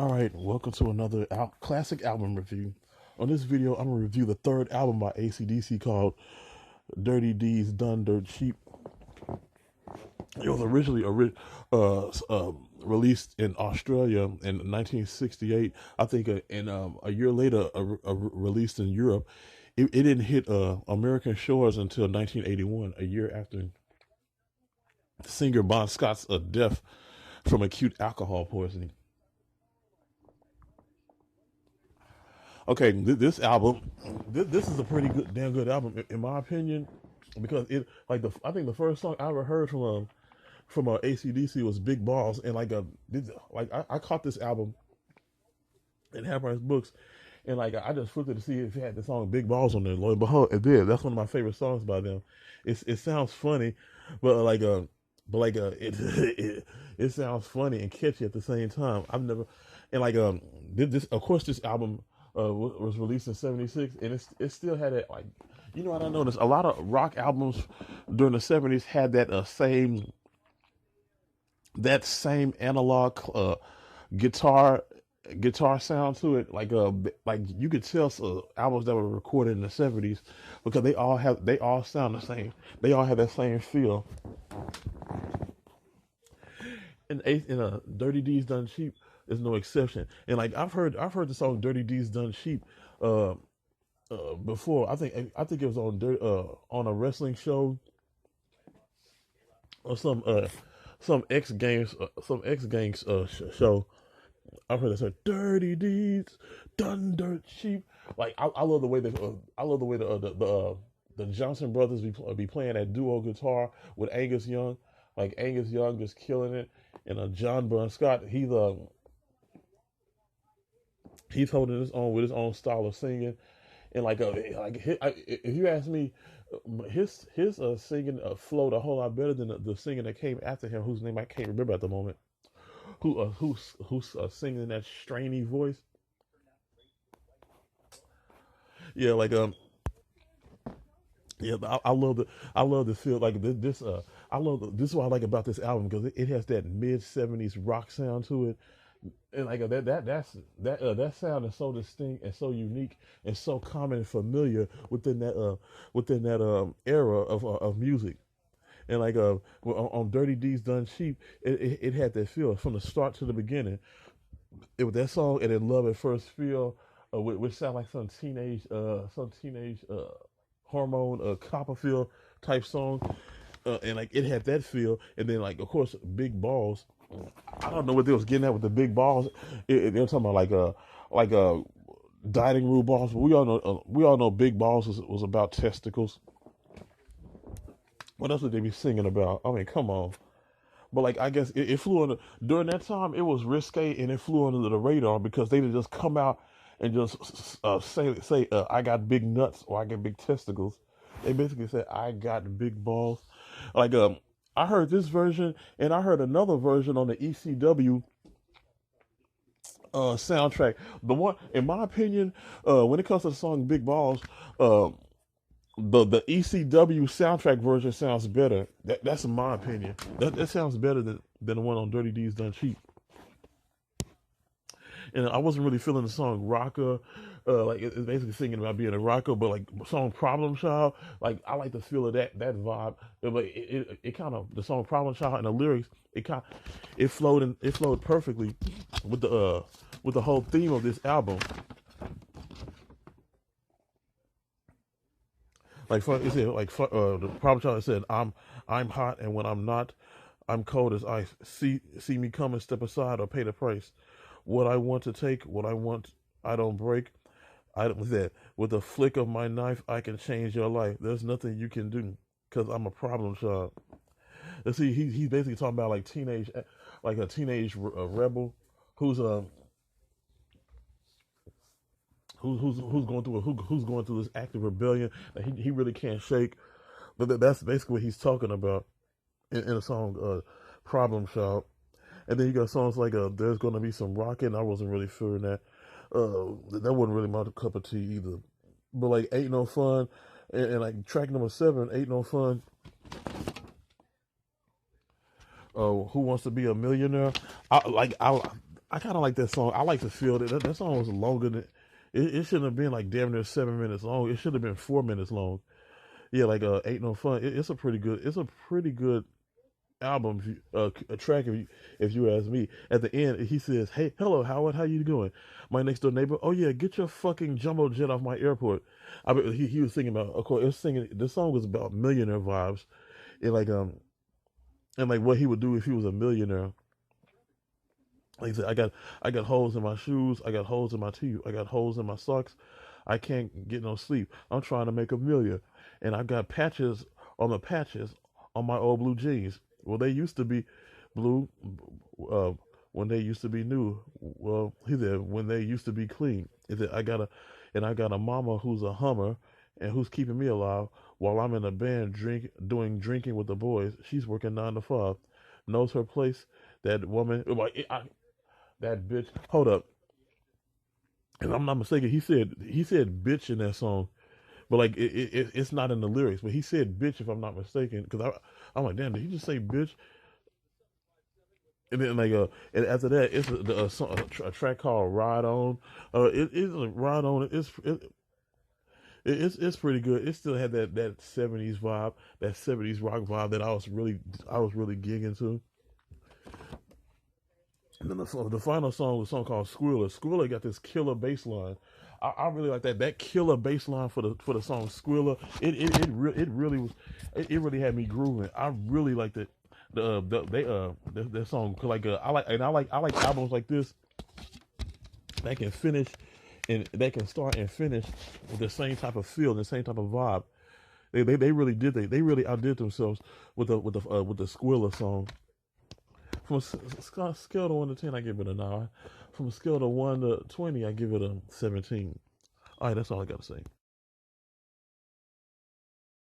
All right, welcome to another classic album review. On this video, I'm gonna review the third album by AC/DC called "Dirty Deeds Done Dirt Cheap." It was originally released in Australia in 1968. I think, and a year later, released in Europe. It didn't hit American shores until 1981, a year after singer Bon Scott's death from acute alcohol poisoning. Okay, this album, this is a pretty good, damn good album in my opinion, because it like I think the first song I ever heard from ACDC was Big Balls, and I caught this album in Half Price Books, and like I just flipped it to see if it had the song Big Balls on there. Lo and behold, it did. That's one of my favorite songs by them. It sounds funny, but it sounds funny and catchy at the same time. I've never and like this of course this album was released in '76, and it still had it like, you know what I noticed, a lot of rock albums during the '70s had that same analog guitar sound to it, like you could tell albums that were recorded in the '70s, because they all sound the same, they all have that same feel. And Dirty Deeds Done Cheap is no exception. And like I've heard the song Dirty Deeds Done Cheap uh, before. I think it was on a wrestling show, or some X Games show. I've heard that say "Dirty Deeds Done Dirt Cheap." Like I love the way that the Johnson brothers be playing that duo guitar with Angus Young. Like Angus Young just killing it, and John Bon Scott, he's holding his own with his own style of singing. And if you ask me, his singing flowed a whole lot better than the singer that came after him, whose name I can't remember at the moment. Who's singing in that strainy voice? Yeah, yeah, I love the feel like this. This is what I like about this album, because it has that mid '70s rock sound to it, and like that sound is so distinct and so unique and so common and familiar within that era of music. And on Dirty Deeds Done Cheap, it had that feel from the start to the beginning. It was that song, and then Love at First Feel, which sound like some teenage hormone Copperfield type song, and like it had that feel. And then like of course Big Balls. I don't know what they was getting at with the big balls. They were talking about like dining room balls, but we all know Big Balls was about testicles. What else would they be singing about? I mean, come on. But like I guess it flew under during that time. It was risque, and it flew under the radar because they didn't just come out and just say I got big nuts or I got big testicles. They basically said I got big balls. Like I heard this version, and I heard another version on the ECW soundtrack. The one, in my opinion, when it comes to the song Big Balls, uh, the ECW soundtrack version sounds better. That's in my opinion. That sounds better than the one on Dirty Deeds Done Cheap. And I wasn't really feeling the song Rocker. Like it's basically singing about being a rocker, but like song Problem Child, like I like the feel of that vibe. But it kind of, the song Problem Child and the lyrics, it flowed perfectly with the whole theme of this album. It said the Problem Child said I'm hot, and when I'm not, I'm cold as ice. See me coming, step aside or pay the price. What I want to take, what I want, I don't break. I don't that with a flick of my knife, I can change your life. There's nothing you can do, because I'm a problem child. And see, he's basically talking about like a teenage rebel who's who's going through who's going through this active rebellion that he really can't shake. But that's basically what he's talking about in a song, Problem Child. And then you got songs like There's Gonna Be Some Rockin'. I wasn't really feeling that. That wasn't really my cup of tea either. But like Ain't No Fun, and like track number 7, Ain't No Fun. Who Wants to Be a Millionaire? I like I I kind of like that song. I like to feel that that song was longer than it shouldn't have been like damn near 7 minutes long. It should have been 4 minutes long. Yeah, like Ain't No Fun. It's a pretty good. It's a pretty good album. If you, a track if you ask me. At the end, he says, "Hey, hello, Howard. How you doing? My next door neighbor. Oh yeah, get your fucking jumbo jet off my airport." I mean, he was singing about. Of course, it was singing. The song was about millionaire vibes, and like what he would do if he was a millionaire. Like he said, I got holes in my shoes. I got holes in my teeth. I got holes in my socks. I can't get no sleep. I'm trying to make a million, and I got patches on my old blue jeans. Well, they used to be blue uh, when they used to be new. Well, he said when they used to be clean. He said I got a mama who's a Hummer and who's keeping me alive while I'm in a band drinking with the boys. She's working 9 to 5, knows her place. That woman, that bitch. Hold up, and I'm not mistaken. He said bitch in that song, but like it's not in the lyrics. But he said bitch if I'm not mistaken. Because I'm like, damn, did he just say bitch? And then and after that, it's a track called Ride On. It's a Ride On. It's pretty good. It still had that 70s vibe, that 70s rock vibe that I was really gigging to. And then the final song was a song called Squealer. Squealer got this killer bass line. I really like that killer bass line for the song Squealer. It really was it really had me grooving. I really liked it. That song 'cause like I like albums like this that can finish and that can start and finish with the same type of feel, the same type of vibe. They really did they really outdid themselves with the Squealer song. From a scale of 1 to 10, I give it a 9. From a scale of 1 to 20, I give it a 17. All right, that's all I got to say.